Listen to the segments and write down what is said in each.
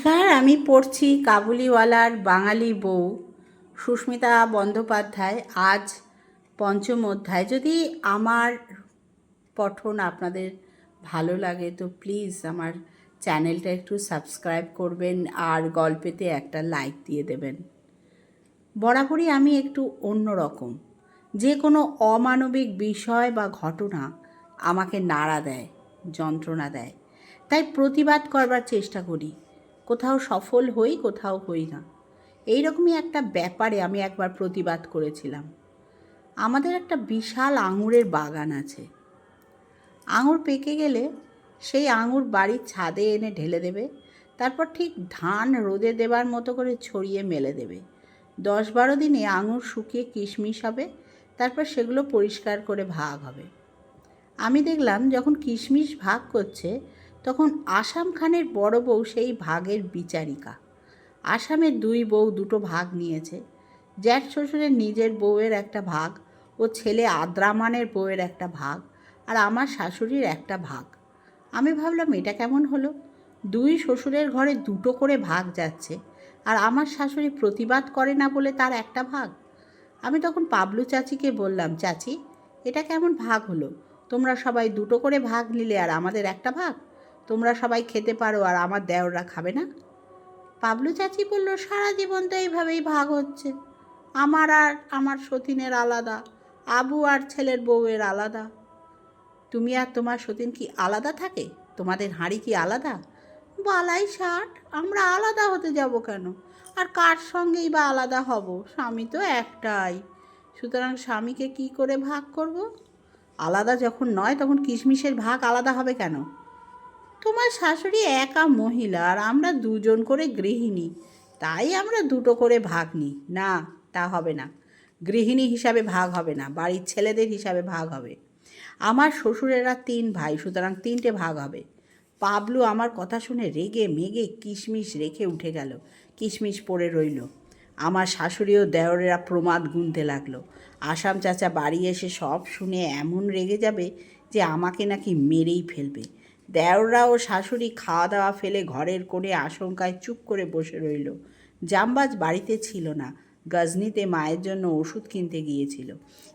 নমস্কার, আমি পড়ছি কাবুলিওয়ালার বাঙালি বউ সুস্মিতা বন্দ্যোপাধ্যায়। আজ পঞ্চম অধ্যায়। যদি আমার পঠন আপনাদের ভালো লাগে তো প্লিজ আমার চ্যানেলটা একটু সাবস্ক্রাইব করবেন আর গল্পেতে একটা লাইক দিয়ে দেবেন। বরাবরই আমি একটু অন্যরকম। যে কোনো অমানবিক বিষয় বা ঘটনা আমাকে নাড়া দেয়, যন্ত্রণা দেয়, তাই প্রতিবাদ করবার চেষ্টা করি। কোথাও সফল হই, কোথাও হই না। এইরকমই একটা ব্যাপারে আমি একবার প্রতিবাদ করেছিলাম। আমাদের একটা বিশাল আঙুরের বাগান আছে। আঙুর পেকে গেলে সেই আঙুর বাড়ির ছাদে এনে ঢেলে দেবে, তারপর ঠিক ধান রোদে দেবার মতো করে ছড়িয়ে মেলে দেবে। 10-12 দিনে আঙুর শুকিয়ে কিশমিশ হবে, তারপর সেগুলো পরিষ্কার করে ভাগ হবে। আমি দেখলাম যখন কিশমিশ ভাগ করছে তখন আসাম খানের বড় বউ সেই ভাগের বিচারিকা। আসামের 2 বউ 2টো ভাগ নিয়েছে। জ্যাঠ শ্বশুরের নিজের বউয়ের একটা ভাগ, ও ছেলে আদ্রামানের বউয়ের একটা ভাগ, আর আমার শাশুড়ির একটা ভাগ। আমি ভাবলাম এটা কেমন হলো? 2 শ্বশুরের ঘরে 2টো করে ভাগ যাচ্ছে, আর আমার শাশুড়ি প্রতিবাদ করে না বলে তার একটা ভাগ। আমি তখন পাবলু চাচিকে বললাম, চাচি, এটা কেমন ভাগ হলো? তোমরা সবাই 2টো করে ভাগ নিলে আর আমাদের একটা ভাগ। তোমরা সবাই খেতে পারো আর আমার দেওররা খাবে না? পাবলু চাচি বলল, সারা জীবন তো এইভাবেই ভাগ হচ্ছে। আমার আর আমার সতীনের আলাদা, আবু আর ছেলের বউয়ের আলাদা। তুমি আর তোমার সতীন কি আলাদা থাকে? তোমাদের হাঁড়ি কি আলাদা? বালাই ষাট, আমরা আলাদা হতে যাব কেন? আর কার সঙ্গেই বা আলাদা হব? স্বামী তো একটাই, সুতরাং স্বামীকে কি করে ভাগ করব? আলাদা যখন নয় তখন কিশমিশের ভাগ আলাদা হবে কেন? তোমার শাশুড়ি একা মহিলা আর আমরা 2জন করে গৃহিণী, তাই আমরা 2টো করে ভাগ নিই। না, তা হবে না। গৃহিণী হিসাবে ভাগ হবে না, বাড়ির ছেলেদের হিসাবে ভাগ হবে। আমার শ্বশুরেরা 3 ভাই, সুতরাং 3টে ভাগ হবে। পাবলু আমার কথা শুনে রেগে মেগে কিশমিশ রেখে উঠে গেল। কিশমিশ পড়ে রইল। আমার শাশুড়ি ও দেওরেরা প্রমাদ গুনতে লাগলো। আসাম চাচা বাড়ি এসে সব শুনে এমন রেগে যাবে যে আমাকে নাকি মেরেই ফেলবে। দেওররা ও শাশুড়ি খাওয়া দাওয়া ফেলে ঘরের কোণে আশঙ্কায় চুপ করে বসে রইল। জামবাজ বাড়িতে ছিল না, গজনিতে মায়ের জন্য ওষুধ কিনতে গিয়েছিল।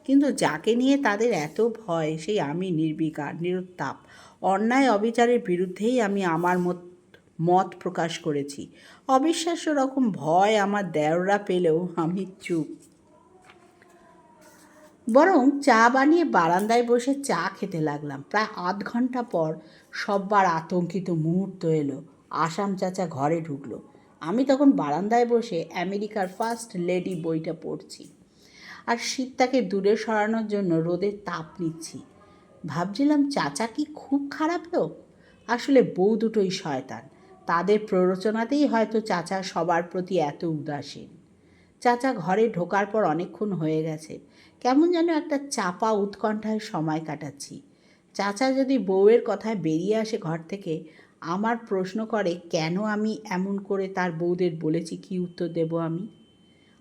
কিন্তু যাকে নিয়ে তাদের এত ভয়, সেই আমি নির্বিকার, নিরুত্তাপ। অন্যায় অবিচারের বিরুদ্ধেই আমি আমার মত প্রকাশ করেছি। অবিশ্বাস্য রকম ভয় আমার দেওররা পেলেও আমি চুপ। বরং চা বানিয়ে বারান্দায় বসে চা খেতে লাগলাম। প্রায় আধ ঘন্টা পর সব্বার আতঙ্কিত মুহূর্ত এলো। আসাম চাচা ঘরে ঢুকলো। আমি তখন বারান্দায় বসে আমেরিকার ফার্স্ট লেডি বইটা পড়ছি আর শীতটাকে দূরে সরানোর জন্য রোদের তাপ নিচ্ছি। ভাবছিলাম, চাচা কি খুব খারাপ লোক? আসলে বউ দুটোই শয়তান। তাদের প্ররোচনাতেই হয়তো চাচা সবার প্রতি এত উদাসীন। চাচা ঘরে ঢোকার পর অনেকক্ষণ হয়ে গেছে। কেমন যেন একটা চাপা উৎকণ্ঠায় সময় কাটাচ্ছি। চাচা যদি বউয়ের কথায় বেরিয়ে আসে ঘর থেকে, আমার প্রশ্ন করে কেন আমি এমন করে তার বউদের বলেছি, কি উত্তর দেব আমি?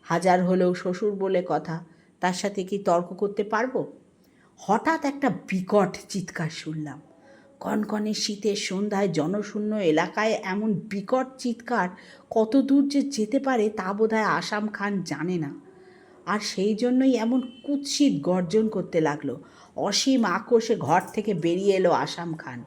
হাজার হলেও শ্বশুর বলে কথা, তার সাথে কি তর্ক করতে পারবো? হঠাৎ একটা বিকট চিৎকার শুনলাম। কনকনে শীতের সন্ধ্যায় জনশূন্য এলাকায় এমন বিকট চিৎকার কত দূর যে যেতে পারে তা বোধহয় আসাম খান জানে না। আর সেই জন্যই এমন কুৎসিত গর্জন করতে লাগলো। অসীম আক্রোশে ঘর থেকে বেরিয়ে এলো আসাম খান।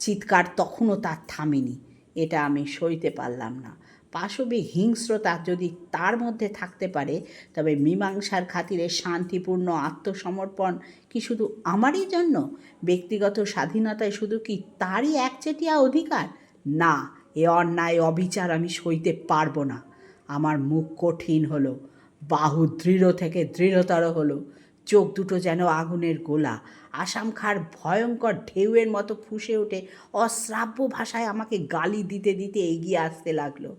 চিৎকার তখনও তার থামেনি। এটা আমি সইতে পারলাম না। পাশবিক হিংস্রতা যদি তার মধ্যে থাকতে পারে, তবে মীমাংসার খাতিরে শান্তিপূর্ণ আত্মসমর্পণ কি শুধু আমারই জন্য? ব্যক্তিগত স্বাধীনতায় শুধু কি তারই একচেটিয়া অধিকার? না, এ অন্যায় অবিচার আমি সইতে পারবো না। আমার মুখ কঠিন হলো, বাহু দৃঢ় থেকে দৃঢ়তর হলো, চোখ দুটো যেন আগুনের গোলা। আসাম খাঁর ভয়ঙ্কর ঢেউয়ের মতো ফুঁসে ওঠে অশ্রাব্য ভাষায় আমাকে গালি দিতে দিতে এগিয়ে আসতে লাগলো।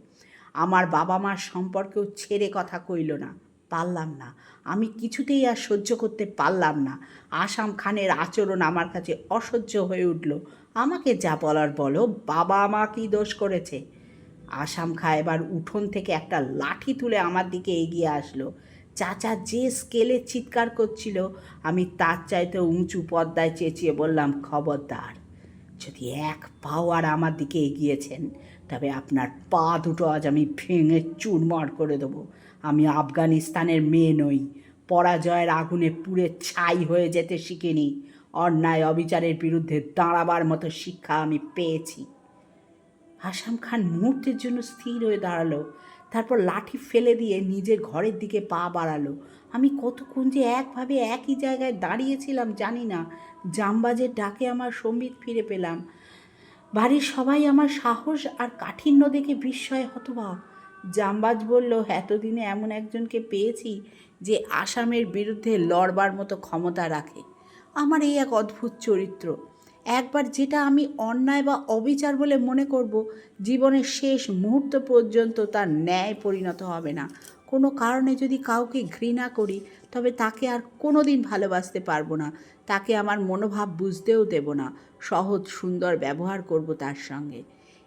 আমার বাবা মার সম্পর্কেও ছেড়ে কথা কইল না। পারলাম না, আমি কিছুতেই আর সহ্য করতে পারলাম না। আসাম খানের আচরণ আমার কাছে অসহ্য হয়ে উঠল। আমাকে যা বলার বলো, বাবা মা কি দোষ করেছে? আসাম খাঁ এবার উঠোন থেকে একটা লাঠি তুলে আমার দিকে এগিয়ে আসলো। চাচা যে স্কেলে চিৎকার করছিল, আমি তার চাইতে উঁচু পর্দায় চেঁচিয়ে বললাম, খবরদার, যদি এক পাও আর আমার দিকে এগিয়েছেন তবে আপনার পা দুটো আজ আমি ভেঙে চুরমার করে দেবো। আমি আফগানিস্তানের মেয়ে নই, পরাজয়ের আগুনে পুড়ে ছাই হয়ে যেতে শিখিনি। অন্যায় অবিচারের বিরুদ্ধে দাঁড়াবার মতো শিক্ষা আমি পেয়েছি। আসাম খান মুহূর্তের জন্য স্থির হয়ে দাঁড়ালো, তারপর লাঠি ফেলে দিয়ে নিজের ঘরের দিকে পা বাড়ালো। আমি কতক্ষণ যে একভাবে একই জায়গায় দাঁড়িয়েছিলাম জানি না। জামবাজের ডাকে আমার সম্বিত ফিরে পেলাম। বাড়ির সবাই আমার সাহস আর কাঠিন্য দেখে বিস্ময়ে হতবাক। জামবাজ বলল, এতদিনে এমন একজনকে পেয়েছি যে আসামের বিরুদ্ধে লড়বার মতো ক্ষমতা রাখে। আমার এই এক অদ্ভুত চরিত্র। একবার যেটা আমি অন্যায় বা অবিচার বলে মনে করব, জীবনের শেষ মুহূর্ত পর্যন্ত তার ন্যায় পরিণত হবে না। কোনো কারণে যদি কাউকে ঘৃণা করি, তবে তাকে আর কোনো দিন ভালোবাসতে পারবো না। তাকে আমার মনোভাব বুঝতেও দেব না। সহজ সুন্দর ব্যবহার করব তার সঙ্গে।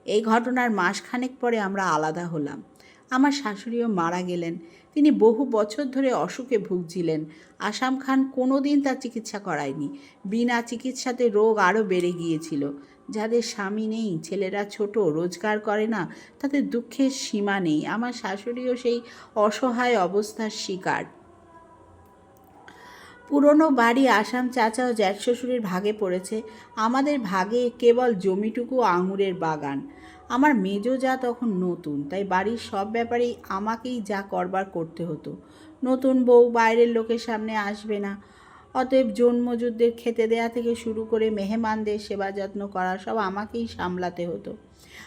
এই ঘটনার মাসখানেক পরে আমরা আলাদা হলাম। আমার শাশুড়িও মারা গেলেন। তিনি বহু বছর ধরে অসুখে ভুগছিলেন। আসাম খান কোনো দিন তার চিকিৎসা করায়নি। বিনা চিকিৎসাতে রোগ আরও বেড়ে গিয়েছিল। যাদের স্বামী নেই, ছেলেরা ছোট, রোজগার করে না, তাদের দুঃখের সীমা নেই। আমার শাশুড়িও সেই অসহায় অবস্থার শিকার। পুরনো বাড়ি আসাম চাচা ও জ্যাঠ শ্বশুরের ভাগে পড়েছে। আমাদের ভাগে কেবল জমিটুকু আঙুরের বাগান। আমার মেজো যা তখন নতুন, তাই বাড়ির সব ব্যাপারেই আমাকেই যা করবার করতে হতো। নতুন বউ বাইরের লোকের সামনে আসবে না, অতএব জন্মযুদ্ধের খেতে দেয়া থেকে শুরু করে মেহমানদের সেবা যত্ন করা সব আমাকেই সামলাতে হতো।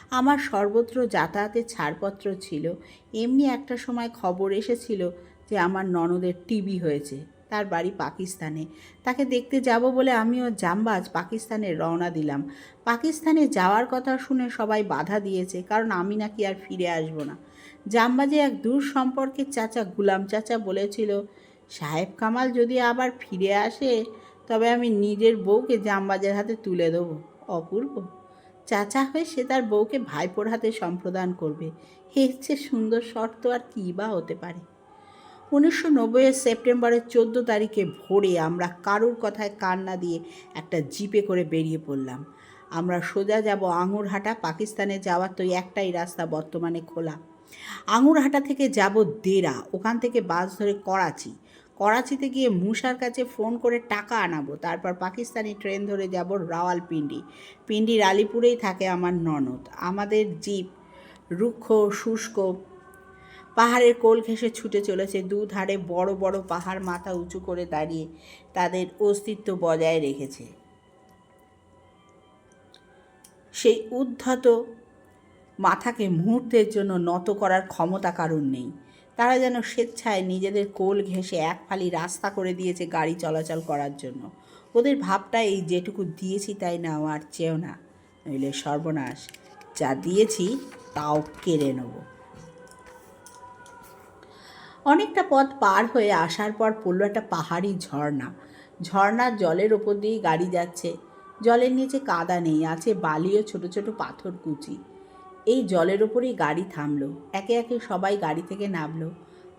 আমার সর্বত্র যাতায়াতের ছাড়পত্র ছিল। এমনি একটা সময় খবর এসেছিল যে আমার ননদের টিবি হয়েছে। তার বাড়ি পাকিস্তানে। তাকে দেখতে যাব বলে আমিও জামবাজ পাকিস্তানে রওনা দিলাম। পাকিস্তানে যাওয়ার কথা শুনে সবাই বাধা দিয়েছে, কারণ আমি নাকি আর ফিরে আসব না। জামবাজে এক দূর সম্পর্কের চাচা গুলাম চাচা বলেছিল, সাহেব কামাল যদি আবার ফিরে আসে, তবে আমি নিজের বউকে জামবাজের হাতে তুলে দেবো। অপূর্ব! চাচা হয়ে সে তার বউকে ভাইপোর হাতে সম্প্রদান করবে। এর চেয়ে সুন্দর শর্ত আর কী বা হতে পারে। 1990 সেপ্টেম্বরের 14 তারিখে ভোরে আমরা কারুর কথায় কান না দিয়ে একটা জিপে করে বেরিয়ে পড়লাম। আমরা সোজা যাব আঙুরহাটা। পাকিস্তানে যাওয়ার তো একটাই রাস্তা বর্তমানে খোলা। আঙুরহাটা থেকে যাব দেরা, ওখান থেকে বাস ধরে করাচি। করাচিতে গিয়ে মুসার কাছে ফোন করে টাকা আনাবো। তারপর পাকিস্তানি ট্রেন ধরে যাব রাওয়ালপিন্ডি। পিন্ডির আলিপুরেই থাকে আমার ননদ। আমাদের জিপ রুক্ষ শুষ্ক পাহাড়ের কোল ঘেঁষে ছুটে চলেছে। দুধারে বড় বড় পাহাড় মাথা উঁচু করে দাঁড়িয়ে তাদের অস্তিত্ব বজায় রেখেছে। সেই উদ্ধত মাথাকে মুহূর্তের জন্য নত করার ক্ষমতা কারণ নেই। তারা যেন স্বেচ্ছায় নিজেদের কোল ঘেঁষে এক ফালি রাস্তা করে দিয়েছে গাড়ি চলাচল করার জন্য। ওদের ভাবটা এই যেটুকু দিয়েছি তাই নাও, আর চেয়েও না, নইলে সর্বনাশ। যা দিয়েছি তাও কেড়ে নেব। অনেকটা পথ পার হয়ে আসার পর পড়ল একটা পাহাড়ি ঝর্ণা। ঝর্ণার জলের ওপর দিয়েই গাড়ি যাচ্ছে। জলের নিচে কাদা নেই, আছে বালি ও ছোট ছোট পাথর কুচি। এই জলের ওপরেই গাড়ি থামলো। একে একে সবাই গাড়ি থেকে নামলো।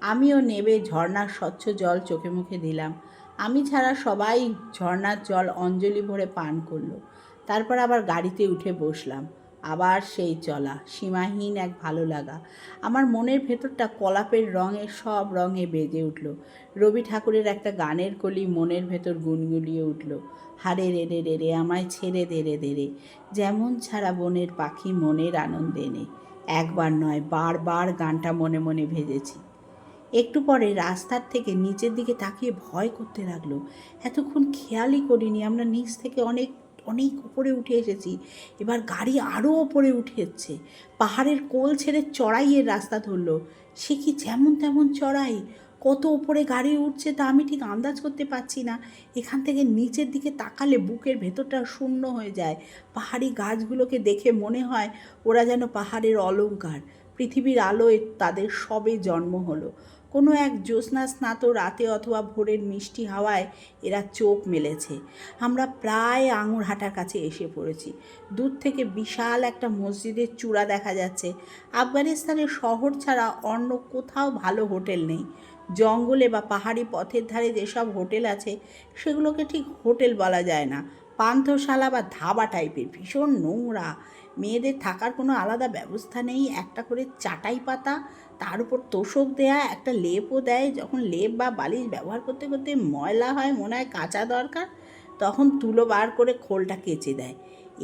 আমিও নেমে ঝর্ণার স্বচ্ছ জল চোখে মুখে দিলাম। আমি ছাড়া সবাই ঝর্ণার জল অঞ্জলি ভরে পান করলো। তারপর আবার গাড়িতে উঠে বসলাম। আবার সেই চলা, সীমাহীন এক ভালো লাগা। আমার মনের ভেতরটা কলাপের রঙে সব রঙে বেজে উঠল। রবি ঠাকুরের একটা গানের কলি মনের ভেতর গুনগুলিয়ে উঠল। হারে রে রে রে রে আমায় ছেড়ে দে রে দে রে, যেমন ছাড়া বনের পাখি মনের আনন্দে নে। একবার নয়, বারবার গানটা মনে মনে ভেজেছি। একটু পরে রাস্তার থেকে নিচের দিকে তাকিয়ে ভয় করতে লাগলো। এতক্ষণ খেয়ালই করিনি আমরা নিচ থেকে অনেক অনেক উপরে উঠে এসেছি। এবার গাড়ি আরও ওপরে উঠে যাচ্ছে। পাহাড়ের কোল ছেড়ে চড়াইয়ের রাস্তা ধরলো। সে কি যেমন তেমন চড়াই! কত ওপরে গাড়ি উঠছে তা আমি ঠিক আন্দাজ করতে পারছি না। এখান থেকে নিচের দিকে তাকালে বুকের ভেতরটা শূন্য হয়ে যায়। পাহাড়ি গাছগুলোকে দেখে মনে হয় ওরা যেন পাহাড়ের অলংকার। পৃথিবীর আলোয় তাদের সবে জন্ম হলো। কোনো এক জ্যোৎস্না স্নাত রাতে অথবা ভোরের মিষ্টি হাওয়ায় এরা চোখ মেলেছে। আমরা প্রায় আঙুরহাটার কাছে এসে পড়েছি। দূর থেকে বিশাল একটা মসজিদের চূড়া দেখা যাচ্ছে। আফগানিস্তানের শহর ছাড়া অন্য কোথাও ভালো হোটেল নেই। জঙ্গলে বা পাহাড়ি পথের ধারে যেসব হোটেল আছে সেগুলোকে ঠিক হোটেল বলা যায় না, পান্থশালা বা ধাবা টাইপের, ভীষণ নোংরা। মেয়েদের থাকার কোনো আলাদা ব্যবস্থা নেই, একটা করে চাটাই পাতা, তার উপর তোষক দেয়া, একটা লেপও দেয়। যখন লেপ বা বালিশ ব্যবহার করতে করতে ময়লা হয়, মনে হয় কাচা দরকার, তখন তুলো বার করে খোলটা কেচে দেয়।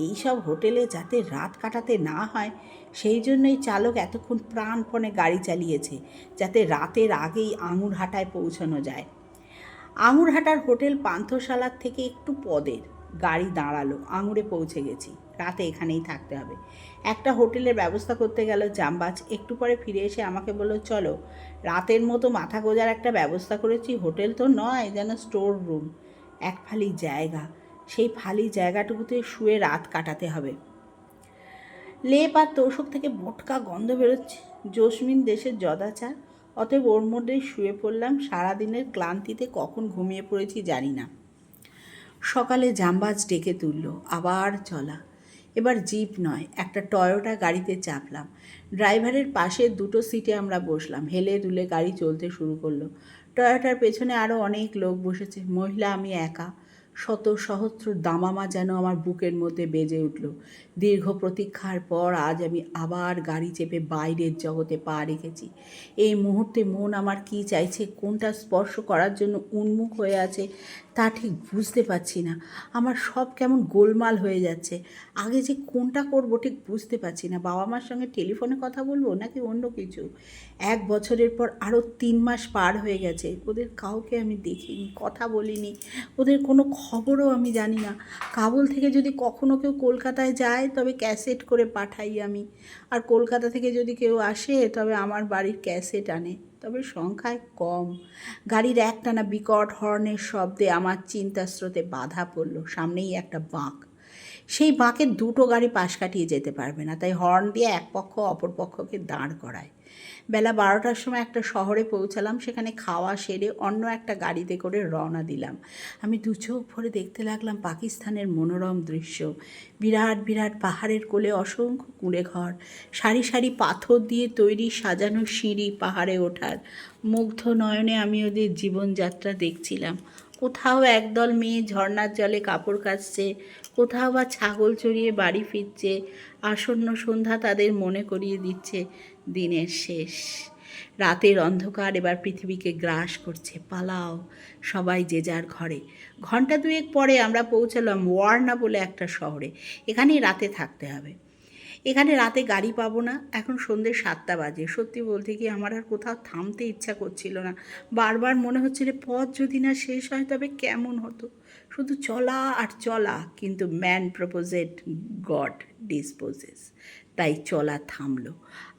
এইসব হোটেলে যাতে রাত কাটাতে না হয় সেই জন্যই চালক এতক্ষণ প্রাণপণে গাড়ি চালিয়েছে, যাতে রাতের আগেই আঙুরহাটায় পৌঁছানো যায়। আঙুরহাটার হোটেল পান্থশালার থেকে একটু পদের। গাড়ি দাঁড়ালো, আঙুরে পৌঁছে গেছি, রাতে এখানেই থাকতে হবে। একটা হোটেলের ব্যবস্থা করতে গেল জামবাজ। একটু পরে ফিরে এসে আমাকে বলল, চলো, রাতের মতো মাথা গোঁজার একটা ব্যবস্থা করেছি। হোটেল তো নয়, যেন স্টোর রুম। এক ফালি জায়গা, সেই ফালি জায়গাটুকুতে শুয়ে রাত কাটাতে হবে। লেপ আর তোষক থেকে বোটকা গন্ধ বেরোচ্ছে, জসমিন দেশের যদাচার। অতএব ওর মধ্যেই শুয়ে পড়লাম। সারাদিনের ক্লান্তিতে কখন ঘুমিয়ে পড়েছি জানি না। সকালে জামবাজ ডেকে তুলল, আবার চলা। এবার জিপ নয়, একটা টয়োটা গাড়িতে চাপলাম। ড্রাইভারের পাশে দুটো সিটে আমরা বসলাম। হেলে দুলে গাড়ি চলতে শুরু করলো। টয়োটার পেছনে আরও অনেক লোক বসেছে, মহিলা আমি একা। শত সহস্র দামামা যেন আমার বুকের মধ্যে বেজে উঠল। দীর্ঘ প্রতীক্ষার পর আজ আমি আবার গাড়ি চেপে বাইরের জগতে পা রেখেছি। এই মুহূর্তে মন আমার কি চাইছে, কোনটা স্পর্শ করার জন্য উন্মুখ হয়ে আছে, তা ঠিক বুঝতে পারছি না। আমার সব কেমন গোলমাল হয়ে যাচ্ছে। আগে যে কোনটা করব ঠিক বুঝতে পারছি না। বাবা মার সঙ্গে টেলিফোনে কথা বলবো নাকি অন্য কিছু। 1 বছরের পর আরও 3 মাস পার হয়ে গেছে। ওদের কাউকে আমি দেখিনি, কথা বলিনি, ওদের কোনো খবরও আমি জানি না। কাবুল থেকে যদি কখনো কেউ কলকাতায় যায় তবে ক্যাসেট করে পাঠাই আমি, আর কলকাতা থেকে যদি কেউ আসে তবে আমার বাড়ির ক্যাসেট আনে, তবে সংখ্যায় কম। গাড়ির একটানা বিকট হর্নের শব্দে আমার চিন্তার স্রোতে বাধা পড়ল। সামনেই একটা বাঁক, সেই বাঁকের দুটো গাড়ি পাশ কাটিয়ে যেতে পারবে না, তাই হর্ন দিয়ে এক পক্ষ অপর পক্ষকে দাঁড় করায়। বেলা 12টার সময় একটা শহরে পৌঁছালাম। সেখানে খাওয়া সেরে অন্য একটা গাড়িতে করে রওনা দিলাম। আমি দু চোখ ভরে দেখতে লাগলাম পাকিস্তানের মনোরম দৃশ্য। বিরাট বিরাট পাহাড়ের কোলে অসংখ্য কুঁড়ে ঘর, সারি সারি পাথর দিয়ে তৈরি সাজানো সিঁড়ি পাহাড়ে ওঠার। মুগ্ধ নয়নে আমি ওদের জীবনযাত্রা দেখছিলাম। কোথাও একদল মেয়ে ঝর্নার জলে কাপড় কাচছে, কোথাও বা ছাগল চড়িয়ে বাড়ি ফিরছে। আসন্ন সন্ধ্যা তাদের মনে করিয়ে দিচ্ছে দিনের শেষ। রাতের অন্ধকার এবার পৃথিবীকে গ্রাস করছে। পালাও সবাই যে যার ঘরে। ঘন্টা দুয়েক পরে আমরা পৌঁছালাম ওয়ার্না বলে একটা শহরে। এখানেই রাতে থাকতে হবে। এখানে রাতে গাড়ি পাবো না। এখন সন্ধ্যে 7টা বাজে। সত্যি বলতে কি আমার আর কোথাও থামতে ইচ্ছা করছিল না। বারবার মনে হচ্ছিল পথ যদি না শেষ হয় তবে কেমন হতো। শুধু চলা আর চলা, কিন্তু ম্যান প্রপোজেড, গড ডিসপোজেস। তাই চলা থামলো।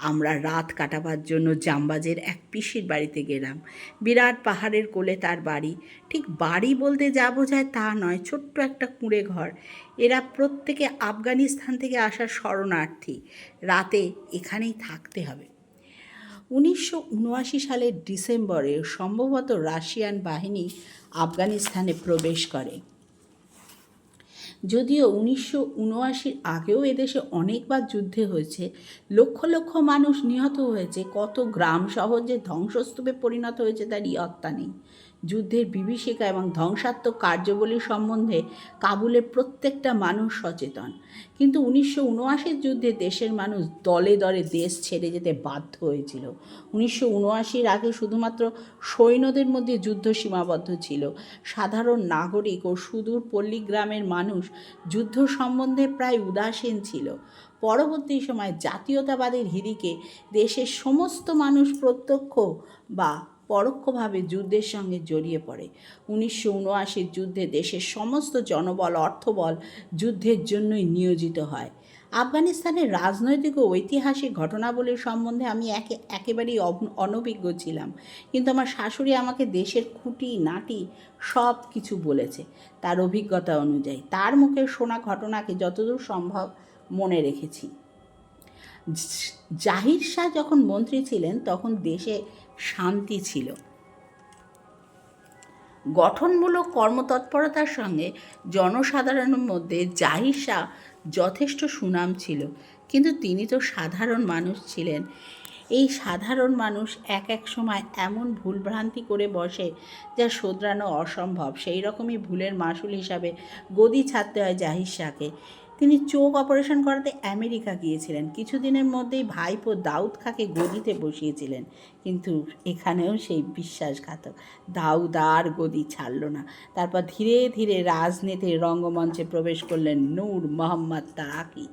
আমরা রাত কাটাবার জন্য জামবাজের এক পিসির বাড়িতে গেলাম। বিরাট পাহাড়ের কোলে তার বাড়ি। ঠিক বাড়ি বলতে যা বোঝায় তা নয়, ছোট্ট একটা কুঁড়ে ঘর। এরা প্রত্যেকে আফগানিস্তান থেকে আসা শরণার্থী। রাতে এখানেই থাকতে হবে। 1979 সালের ডিসেম্বরে সম্ভবত রাশিয়ান বাহিনী আফগানিস্তানে প্রবেশ করে। যদিও 1979 আগেও এদেশে অনেকবার যুদ্ধে হয়েছে, লক্ষ লক্ষ মানুষ নিহত হয়েছে, কত গ্রাম শহর যে ধ্বংসস্তূপে পরিণত হয়েছে তার ইয়ত্তা নেই। যুদ্ধের বিভীষিকা এবং ধ্বংসাত্মক কার্যবলী সম্বন্ধে কাবুলের প্রত্যেকটা মানুষ সচেতন, কিন্তু 1979 যুদ্ধে দেশের মানুষ দলে দলে দেশ ছেড়ে যেতে বাধ্য হয়েছিল। 1979 আগে শুধুমাত্র সৈন্যদের মধ্যে যুদ্ধ সীমাবদ্ধ ছিল। সাধারণ নাগরিক ও সুদূর পল্লীগ্রামের মানুষ যুদ্ধ সম্বন্ধে প্রায় উদাসীন ছিল। পরবর্তী সময় জাতীয়তাবাদের হিড়িকে দেশের সমস্ত মানুষ প্রত্যক্ষ বা পরোক্ষভাবে যুদ্ধের সঙ্গে জড়িয়ে পড়ে। 1979 যুদ্ধে দেশের সমস্ত জনবল, অর্থবল যুদ্ধের জন্যই নিয়োজিত হয়। আফগানিস্তানের রাজনৈতিক ও ঐতিহাসিক ঘটনাবলীর সম্বন্ধে আমি একেবারেই অনভিজ্ঞ ছিলাম, কিন্তু আমার শাশুড়ি আমাকে দেশের খুঁটি নাটি সব কিছু বলেছে তার অভিজ্ঞতা অনুযায়ী। তার মুখে শোনা ঘটনাকে যতদূর সম্ভব মনে রেখেছি। জাহির শাহ যখন মন্ত্রী ছিলেন তখন দেশে শান্তি ছিল। গঠনমূলক কর্মতৎপরতার সঙ্গে জনসাধারণের মধ্যে জাহির শাহ যথেষ্ট সুনাম ছিল, কিন্তু তিনি তো সাধারণ মানুষ ছিলেন। এই সাধারণ মানুষ এক এক সময় এমন ভুলভ্রান্তি করে বসে যা শোধরানো অসম্ভব। সেই রকমই ভুলের মাসুল হিসাবে গদি ছাড়তে হয় জাহির শাহকে। তিনি চোখ অপারেশন করাতে আমেরিকা গিয়েছিলেন। কিছুদিনের মধ্যেই ভাইপো দাউদ খাঁকে গদিতে বসিয়েছিলেন, কিন্তু এখানেও সেই বিশ্বাসঘাতক দাউদ আর গদি ছাড়ল না। তারপর ধীরে ধীরে রাজনীতির রঙ্গমঞ্চে প্রবেশ করলেন নূর মোহাম্মদ তারাকি।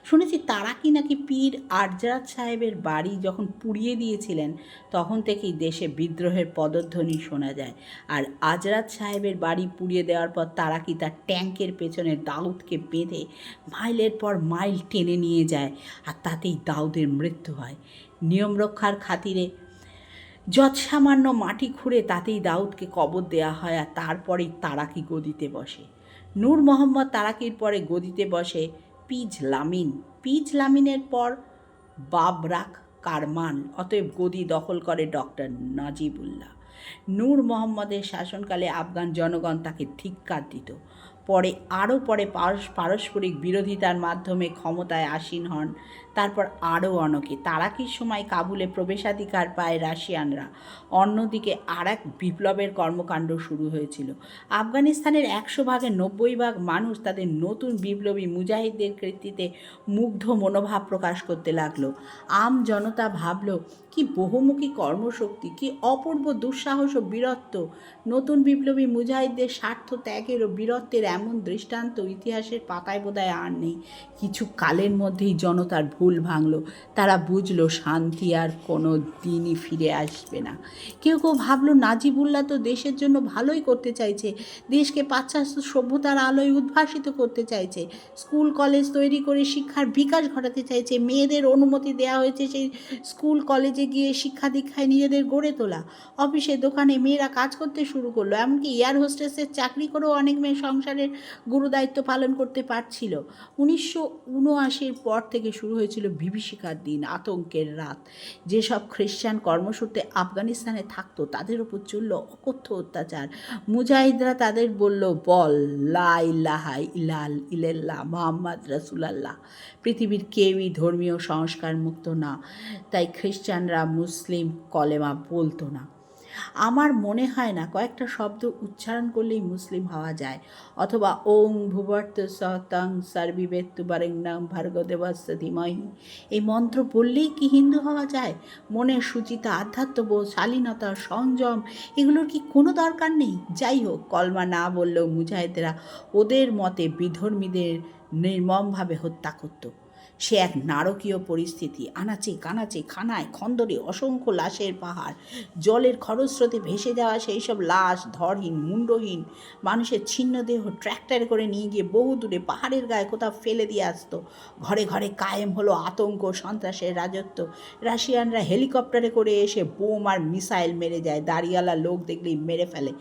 শুনেছি তারাকি নাকি পীর আরজাদ সাহেবের বাড়ি যখন পুড়িয়ে দিয়েছিলেন তখন থেকেই দেশে বিদ্রোহের পদধ্বনি শোনা যায়। আর আজরাত সাহেবের বাড়ি পুড়িয়ে দেওয়ার পর তারাকি তার ট্যাঙ্কের পেছনে দাউদকে বেঁধে মাইলের পর মাইল টেনে নিয়ে যায়, আর তাতেই দাউদের মৃত্যু হয়। নিয়ম রক্ষার খাতিরে যৎসামান্য মাটি খুঁড়ে তাতেই দাউদকে কবর দেওয়া হয়, আর তারপরেই তারাকি গদিতে বসে। নূর মোহাম্মদ তারাকির পরে গদিতে বসে পিজ লামিন। পিজ লামিনের পর বাবরাক কারমান। অতএব গদি দখল করে ডক্টর নাজিবুল্লাহ। নূর মোহাম্মদের শাসনকালে আফগান জনগণ তাকে ধিক্কার দিত। আরও পরে পারস্পরিক বিরোধিতার মাধ্যমে ক্ষমতায় আসীন হন। তারপর আরও অনেকে। তারাকির সময় কাবুলে প্রবেশাধিকার পায় রাশিয়ানরা। অন্যদিকে আর এক বিপ্লবের কর্মকাণ্ড শুরু হয়েছিল। আফগানিস্তানের 100 ভাগের 90 ভাগ মানুষ তাদের নতুন বিপ্লবী মুজাহিদদের কৃতিত্বে মুগ্ধ মনোভাব প্রকাশ করতে লাগলো। আম জনতা ভাবল, কি বহুমুখী কর্মশক্তি, কি অপূর্ব দুঃসাহস ও বীরত্ব! নতুন বিপ্লবী মুজাহিদদের স্বার্থ ত্যাগের ও বীরত্বের এমন দৃষ্টান্ত ইতিহাসের পাতায় বোধহয় আর নেই। কিছু কালের মধ্যেই জনতার ভুল ভাঙল। তারা বুঝল শান্তি আর কোনো দিনই ফিরে আসবে না। কেউ কেউ ভাবল নাজিবুল্লাহ তো দেশের জন্য ভালোই করতে চাইছে, দেশকে পাশ্চাত্য সভ্যতার আলোয় উদ্ভাসিত করতে চাইছে, স্কুল কলেজ তৈরি করে শিক্ষার বিকাশ ঘটাতে চাইছে, মেয়েদের অনুমতি দেওয়া হয়েছে সেই স্কুল কলেজে গিয়ে শিক্ষা দীক্ষায় নিজেদের গড়ে তোলা। অফিসে দোকানে মেয়েরা কাজ করতে শুরু করলো, এমনকি এয়ার হোস্টেসের চাকরি করেও অনেক মেয়ে সংসারের গুরুদায়িত্ব পালন করতে পারছিল। 1979 পর থেকে শুরু হয়েছিল বিভীষিকার দিন, আতঙ্কের রাত। যেসব খ্রিস্টান কর্মসূত্রে আফগানিস্তানে থাকতো তাদের ওপর চলল অকথ্য অত্যাচার। মুজাহিদরা তাদের বলল, বল লা ইলাহা ইল্লাল্লাহ মুহাম্মদ রাসূলুল্লাহ। পৃথিবীর কেউই ধর্মীয় সংস্কার মুক্ত না, তাই খ্রিস্টানরা মুসলিম কলেমা বলতো না। আমার মনে হয় না কয়েকটা শব্দ উচ্চারণ করলেই মুসলিম হওয়া যায়, অথবা ওং ভুবর্ত সতং সর্বিবেত্তু বরেণ্যং ভর্গদেবস্য ধীমহি, এই মন্ত্র বললেই কি হিন্দু হওয়া যায়? মনের সুচিতা, আধ্যাত্মবোধ, শালীনতা, সংযম, এগুলোর কি কোনো দরকার নেই? যাই হোক, কলমা না বললেও মুজাহিদরা ওদের মতে বিধর্মীদের নির্মমভাবে হত্যা করত। সে এক নারকীয় পরিস্থিতি। আনাচে কানাচে খানায় খন্দরে অসংখ্য লাশের পাহাড়, জলের খরস্রোতে ভেসে যাওয়া সেই সব লাশ, ধরহীন মুন্ডহীন মানুষের ছিন্ন দেহ ট্র্যাক্টরে করে নিয়ে গিয়ে বহু দূরে পাহাড়ের গায়ে কোথাও ফেলে দিয়ে আসতো। ঘরে ঘরে কায়েম হলো আতঙ্ক, সন্ত্রাসের রাজত্ব। রাশিয়ানরা হেলিকপ্টারে করে এসে বোম আর মিসাইল মেরে যায়, দাড়িওয়ালা লোক দেখলেই মেরে ফেলে।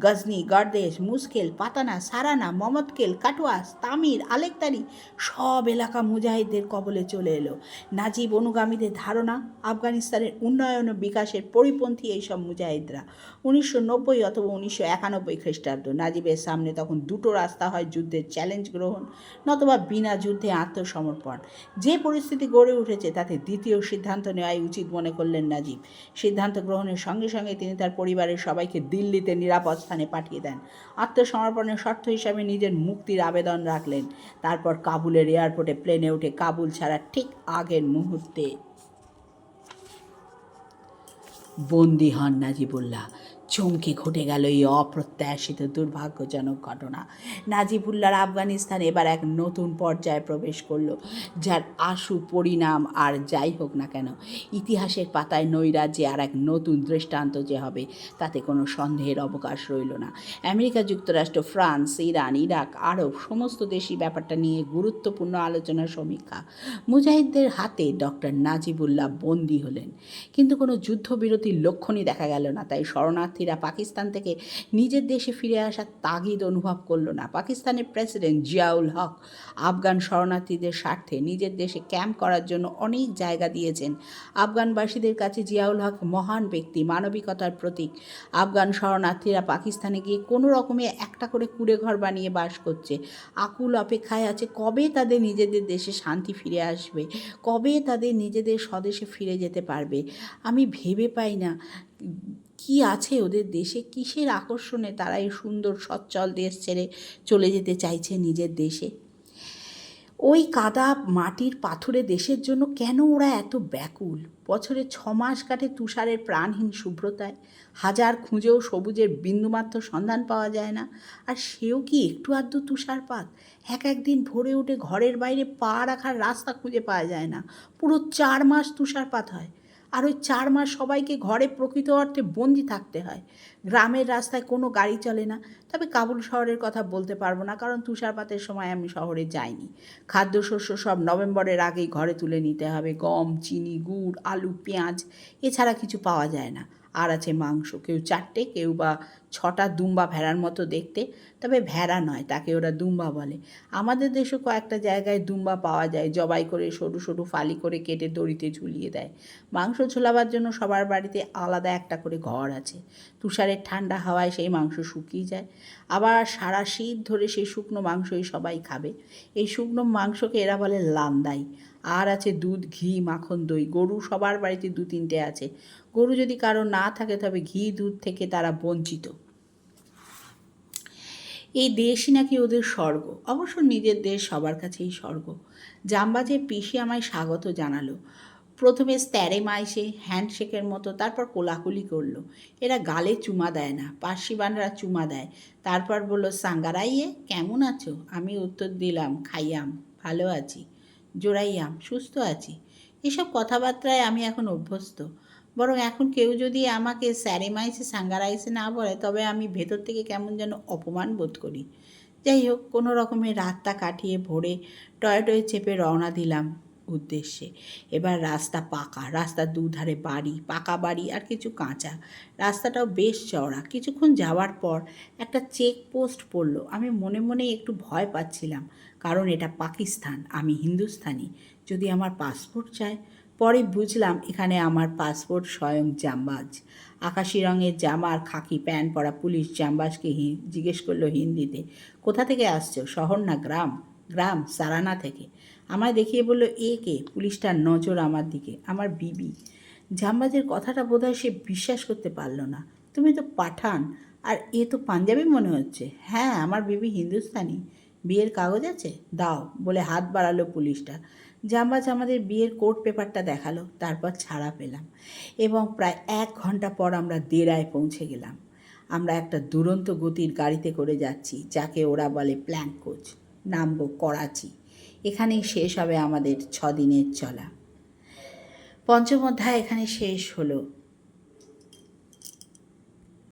গজনি, গর্দেশ, মুসকেল, পাতানা, সারানা, মমতকেল, কাটওয়াস, তামির, আলেকতারি সব এলাকা মুজাহিদদের কবলে চলে এলো। নাজিব অনুগামীদের ধারণা আফগানিস্তানের উন্নয়ন ও বিকাশের পরিপন্থী এইসব মুজাহিদরা। 1990 অথবা 1991 খ্রিস্টাব্দ। নাজিবের সামনে তখন দুটো রাস্তা, হয় যুদ্ধের চ্যালেঞ্জ গ্রহণ, নতবা বিনা যুদ্ধে আত্মসমর্পণ। যে পরিস্থিতি গড়ে উঠেছে তাতে দ্বিতীয় সিদ্ধান্ত নেওয়াই উচিত মনে করলেন নাজিব। সিদ্ধান্ত গ্রহণের সঙ্গে সঙ্গে তিনি তার পরিবারের সবাইকে দিল্লিতে নিরাপদ স্থানে পাঠিয়ে দেন। আত্মসমর্পণের শর্ত হিসাবে নিজের মুক্তির আবেদন রাখলেন। তারপর কাবুলের এয়ারপোর্টে প্লেনে উঠে কাবুল ছাড়ার ঠিক আগের মুহূর্তে বন্দী হন নাজিবুল্লাহ। চমকে ঘটে গেল এই অপ্রত্যাশিত দুর্ভাগ্যজনক ঘটনা। নাজিবুল্লাহর আফগানিস্তান এবার এক নতুন পর্যায়ে প্রবেশ করল, যার আশু পরিণাম আর যাই হোক না কেন ইতিহাসের পাতায় নৈরাজ্যে আর এক নতুন দৃষ্টান্ত যে হবে তাতে কোনো সন্দেহের অবকাশ রইল না। আমেরিকা যুক্তরাষ্ট্র, ফ্রান্স, ইরান, ইরাক, আরব সমস্ত দেশই ব্যাপারটা নিয়ে গুরুত্বপূর্ণ আলোচনা সমীক্ষা। মুজাহিদদের হাতে ডক্টর নাজিবুল্লাহ বন্দী হলেন, কিন্তু কোনো যুদ্ধবিরতির লক্ষণই দেখা গেল না। তাই শরণার্থীরা পাকিস্তান থেকে নিজের দেশে ফিরে আসার তাগিদ অনুভব করল না। পাকিস্তানের প্রেসিডেন্ট জিয়াউল হক আফগান শরণার্থীদের স্বার্থে নিজের দেশে ক্যাম্প করার জন্য অনেক জায়গা দিয়েছেন। আফগানবাসীদের কাছে জিয়াউল হক মহান ব্যক্তি, মানবিকতার প্রতীক। আফগান শরণার্থীরা পাকিস্তানে গিয়ে কোনো রকমে একটা করে কুঁড়ে ঘর বানিয়ে বাস করছে। আকুল অপেক্ষায় আছে কবে তাদের নিজেদের দেশে শান্তি ফিরে আসবে, কবে তাদের নিজেদের স্বদেশে ফিরে যেতে পারবে। আমি ভেবে পাই না কি আছে ওদের দেশে, কিসের আকর্ষণে তারা এই সুন্দর সচ্ছল দেশ ছেড়ে চলে যেতে চাইছে নিজের দেশে। ওই কাদা মাটির পাথুরে দেশের জন্য কেন ওরা এত ব্যাকুল? বছরে 6 মাস কাটে তুষারের প্রাণহীন শুভ্রতায়, হাজার খুঁজেও সবুজের বিন্দুমাত্র সন্ধান পাওয়া যায় না। আর সেও কি একটু আধটু তুষারপাত? একদিন ভোরে উঠে ঘরের বাইরে পা রাখার রাস্তা খুঁজে পাওয়া যায় না। পুরো 4 মাস তুষারপাত হয়। আর ওই 4 মাস সবাইকে ঘরে প্রকৃত অর্থে বন্দি থাকতে হয়। গ্রামের রাস্তায় কোনো গাড়ি চলে না। তবে কাবুল শহরের কথা বলতে পারবো না, কারণ তুষারপাতের সময় আমি শহরে যাইনি। খাদ্যশস্য সব নভেম্বরের আগেই ঘরে তুলে নিতে হবে। গম, চিনি, গুড়, আলু, পেঁয়াজ এছাড়া কিছু পাওয়া যায় না। আর আছে মাংস, কেউ 4টে, কেউ বা 6টা দুম্বা ভেড়ার মতো দেখতে। তবে ভেড়া নয়, তাকে ওরা দুম্বা বলে। আমাদের দেশে কয়েকটা জায়গায় দুম্বা পাওয়া যায়, জবাই করে সরু সরু ফালি করে কেটে দড়িতে ঝুলিয়ে দেয়। মাংস ঝোলাবার জন্য সবার বাড়িতে আলাদা একটা করে ঘর আছে। তুষারের ঠান্ডা হাওয়ায় সেই মাংস শুকিয়ে যায়। আবার সারা শীত ধরে সেই শুকনো মাংসই সবাই খাবে। এই শুকনো মাংসকে এরা বলে লান্দাই। আর আছে দুধ, ঘি, মাখন, দই। গরু সবার বাড়িতে 2-3টে আছে। গরু যদি কারো না থাকে তবে ঘি, দুধ থেকে তারা বঞ্চিত। এই দেশই নাকি ওদের স্বর্গ। অবশ্য নিজের দেশ সবার কাছেই স্বর্গ। জামবাজের পিসি আমায় স্বাগত জানালো। প্রথমে স্ত্যারে মাইসে হ্যান্ডশেকের মতো, তারপর কোলাকুলি করলো। এরা গালে চুমা দেয় না, পার্সিবানরা চুমা দেয়। তারপর বলল, সাঙ্গারাইয়ে কেমন আছো? আমি উত্তর দিলাম, খাইয়াম, ভালো আছি। জোড়াইয়াম, সুস্থ আছি। এসব কথাবার্তায় আমি এখন অভ্যস্ত। বরং এখন কেউ যদি আমাকে স্যারে মাইসে সাঙ্গারাইসে না বলে, তবে আমি ভেতর থেকে কেমন যেন অপমান বোধ করি। যাই হোক, কোনো রকমে রাতটা কাটিয়ে ভোরে টয়োটয়ে চেপে রওনা দিলাম উদ্দেশ্যে। এবার রাস্তা পাকা, রাস্তার দুধারে বাড়ি, পাকা বাড়ি আর কিছু কাঁচা। রাস্তাটাও বেশ চওড়া। কিছুক্ষণ যাওয়ার পর একটা চেকপোস্ট পড়ল। আমি মনে মনে একটু ভয় পাচ্ছিলাম, কারণ এটা পাকিস্তান, আমি হিন্দুস্তানি। যদি আমার পাসপোর্ট চায়। পরে বুঝলাম এখানে আমার পাসপোর্ট স্বয়ং জামবাজ। আকাশি রঙের জামা আর খাকি প্যান্ট পরা পুলিশ জামবাজকে জিজ্ঞেস করলো হিন্দিতে, কোথা থেকে আসছো, শহর না গ্রাম? গ্রাম, সারানা থেকে। আমায় দেখিয়ে বলল, এ কে? পুলিশটার নজর আমার দিকে। আমার বিবি। জামবাজের কথাটা বোধহয় সে বিশ্বাস করতে পারল না। তুমি তো পাঠান, আর এ তো পাঞ্জাবি মনে হচ্ছে। হ্যাঁ, আমার বিবি হিন্দুস্তানি। বিয়ের কাগজ আছে? দাও, বলে হাত বাড়ালো পুলিশটা। জামবাজ আমাদের বিয়ের কোর্ট পেপারটা দেখালো। তারপর ছাড়া পেলাম এবং প্রায় 1 ঘন্টা পর আমরা দেরায় পৌঁছে গেলাম। আমরা একটা দুরন্ত গতির গাড়িতে করে যাচ্ছি, যাকে ওরা বলে প্ল্যাঙ্ক কোচ। নামবো করাচি। এখানেই শেষ হবে আমাদের 6 দিনের চলা। পঞ্চম অধ্যায় এখানে শেষ হলো।